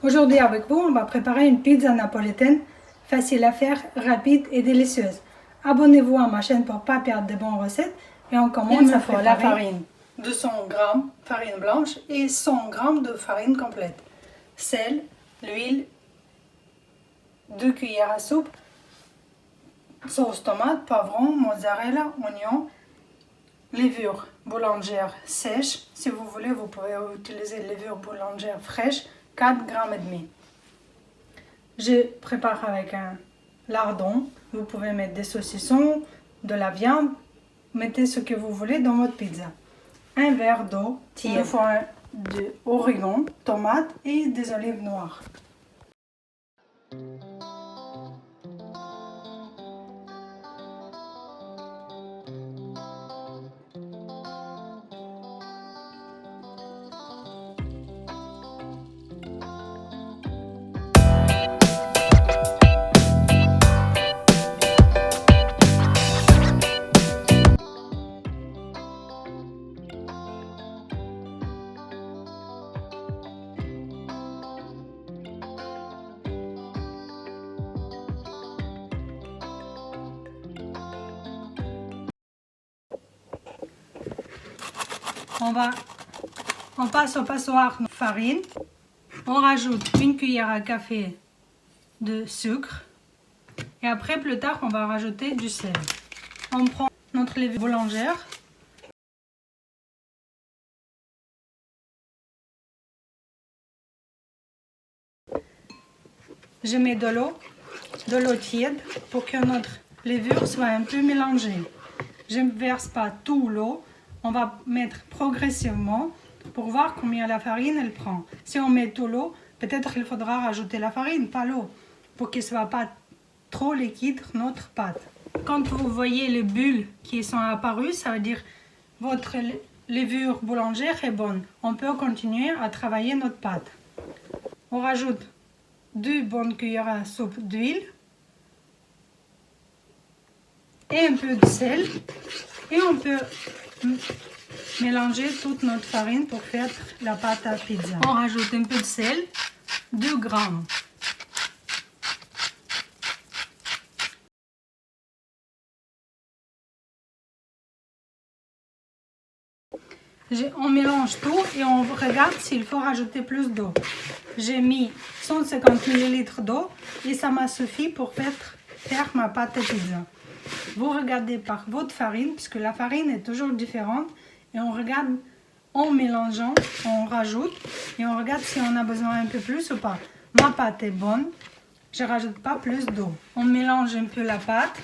Aujourd'hui avec vous, on va préparer une pizza napolitaine, facile à faire, rapide et délicieuse. Abonnez-vous à ma chaîne pour ne pas perdre de bonnes recettes et on commence à préparer la farine. 200 g farine blanche et 100 g de farine complète. Sel, l'huile, 2 cuillères à soupe, sauce tomate, poivron, mozzarella, oignon, levure boulangère sèche. Si vous voulez, vous pouvez utiliser levure boulangère fraîche, 4 grammes et demi. Je prépare avec un lardon. Vous pouvez mettre des saucissons, de la viande, mettez ce que vous voulez dans votre pizza. Un verre d'eau, une fois d'origan, tomates et des olives noires. On passe au passoire de farine. On rajoute une cuillère à café de sucre. Et après, plus tard, on va rajouter du sel. On prend notre levure boulangère. Je mets de l'eau tiède pour que notre levure soit un peu mélangée. Je ne verse pas tout l'eau. On va mettre progressivement pour voir combien la farine elle prend. Si on met tout l'eau, peut-être il faudra rajouter la farine, pas l'eau, pour qu'il ne soit pas trop liquide notre pâte. Quand vous voyez les bulles qui sont apparues, ça veut dire votre levure boulangère est bonne. On peut continuer à travailler notre pâte. On rajoute 2 bonnes cuillères à soupe d'huile et un peu de sel. Et on peut mélanger toute notre farine pour faire la pâte à pizza. On rajoute un peu de sel, 2 grammes. On mélange tout et on regarde s'il faut rajouter plus d'eau. J'ai mis 150 ml d'eau et ça m'a suffi pour faire ma pâte à pizza. Vous regardez par votre farine, puisque la farine est toujours différente, et on regarde en mélangeant, on rajoute et on regarde si on a besoin un peu plus ou pas. Ma pâte est bonne, je ne rajoute pas plus d'eau. On mélange un peu la pâte.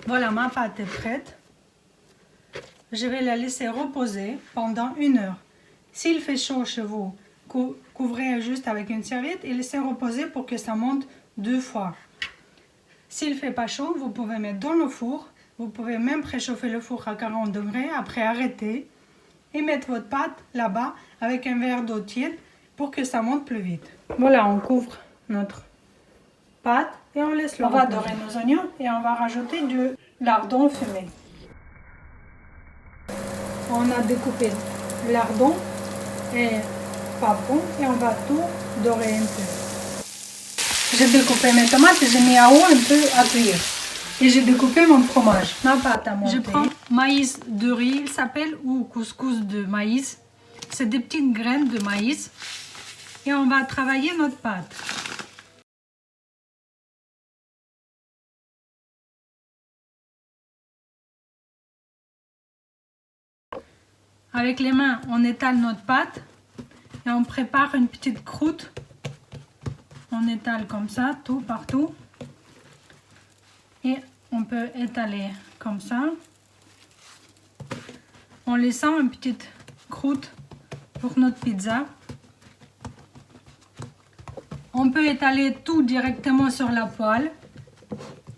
Voilà, ma pâte est prête. Je vais la laisser reposer pendant 1 heure. S'il fait chaud chez vous, couvrez juste avec une serviette et laissez reposer pour que ça monte 2 fois. S'il ne fait pas chaud, vous pouvez mettre dans le four. Vous pouvez même préchauffer le four à 40 degrés, après arrêter et mettre votre pâte là-bas avec un verre d'eau tiède pour que ça monte plus vite. Voilà, on couvre notre pâte et on laisse le reposer. On va dorer nos oignons et on va rajouter de lardon fumé. On a découpé lardon et poivron et on va tout dorer un peu. J'ai découpé mes tomates et j'ai mis à eau un peu à cuire. Et j'ai découpé mon fromage. Ma pâte à monter. Je prends maïs de riz, il s'appelle, ou couscous de maïs. C'est des petites graines de maïs. Et on va travailler notre pâte. Avec les mains, on étale notre pâte et on prépare une petite croûte. On étale comme ça, tout partout. Et on peut étaler comme ça. En laissant une petite croûte pour notre pizza. On peut étaler tout directement sur la poêle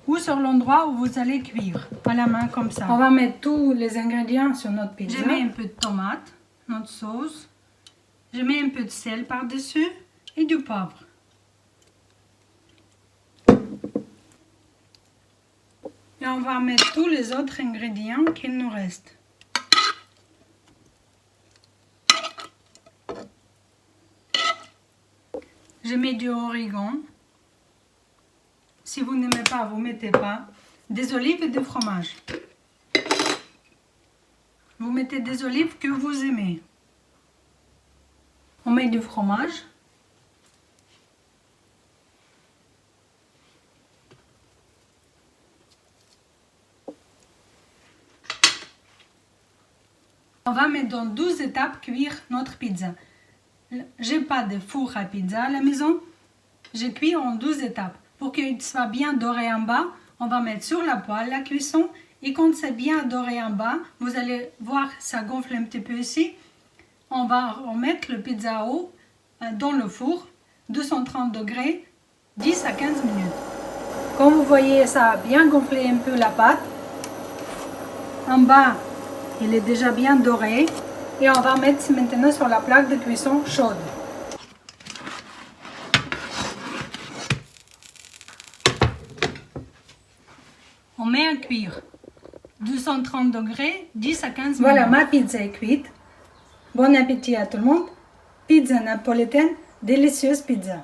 ou sur l'endroit où vous allez cuire, à la main comme ça. On va mettre tous les ingrédients sur notre pizza. Je mets un peu de tomate, notre sauce. Je mets un peu de sel par-dessus et du poivre. Et on va mettre tous les autres ingrédients qu'il nous reste. Je mets du origan. Si vous n'aimez pas, vous ne mettez pas. Des olives et du fromage. Vous mettez des olives que vous aimez. On met du fromage. On va mettre dans 12 étapes cuire notre pizza. J'ai pas de four à pizza à la maison. Je cuis en 12 étapes. Pour qu'il soit bien doré en bas, on va mettre sur la poêle la cuisson. Et quand c'est bien doré en bas, vous allez voir ça gonfle un petit peu ici. On va remettre le pizza haut dans le four, 230 degrés, 10 à 15 minutes. Comme vous voyez, ça a bien gonflé un peu la pâte. En bas, il est déjà bien doré. Et on va mettre maintenant sur la plaque de cuisson chaude. On met à cuire. 230 degrés, 10 à 15 minutes. Voilà, ma pizza est cuite. Bon appétit à tout le monde. Pizza napolitaine, délicieuse pizza.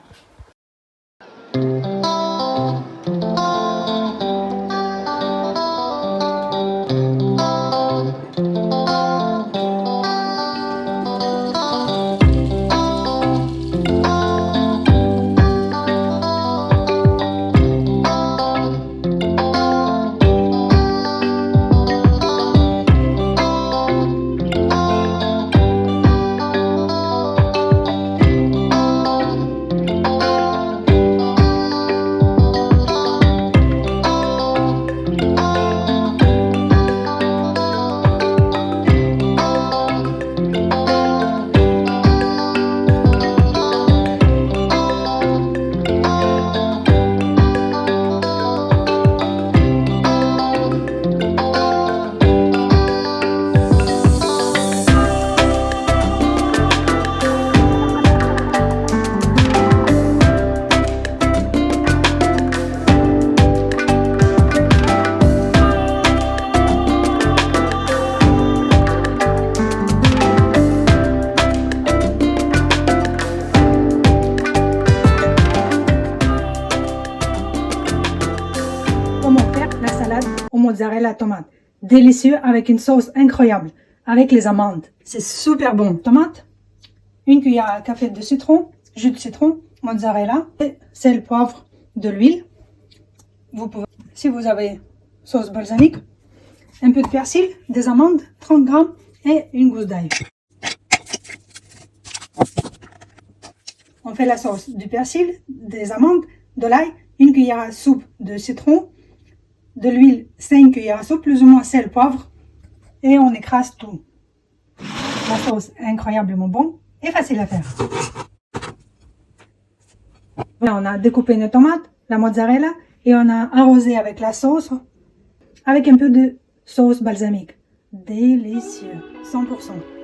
Au mozzarella tomate. Délicieux avec une sauce incroyable. Avec les amandes. C'est super bon. Tomate, une cuillère à café de citron, jus de citron, mozzarella, sel, poivre, de l'huile. Vous pouvez, si vous avez sauce balsamique, un peu de persil, des amandes, 30 grammes et une gousse d'ail. On fait la sauce du persil, des amandes, de l'ail, une cuillère à soupe de citron, de l'huile, 5 cuillères à soupe, plus ou moins sel, poivre, et on écrase tout. La sauce est incroyablement bonne et facile à faire. Là, on a découpé nos tomates, la mozzarella, et on a arrosé avec la sauce, avec un peu de sauce balsamique. Délicieux, 100%.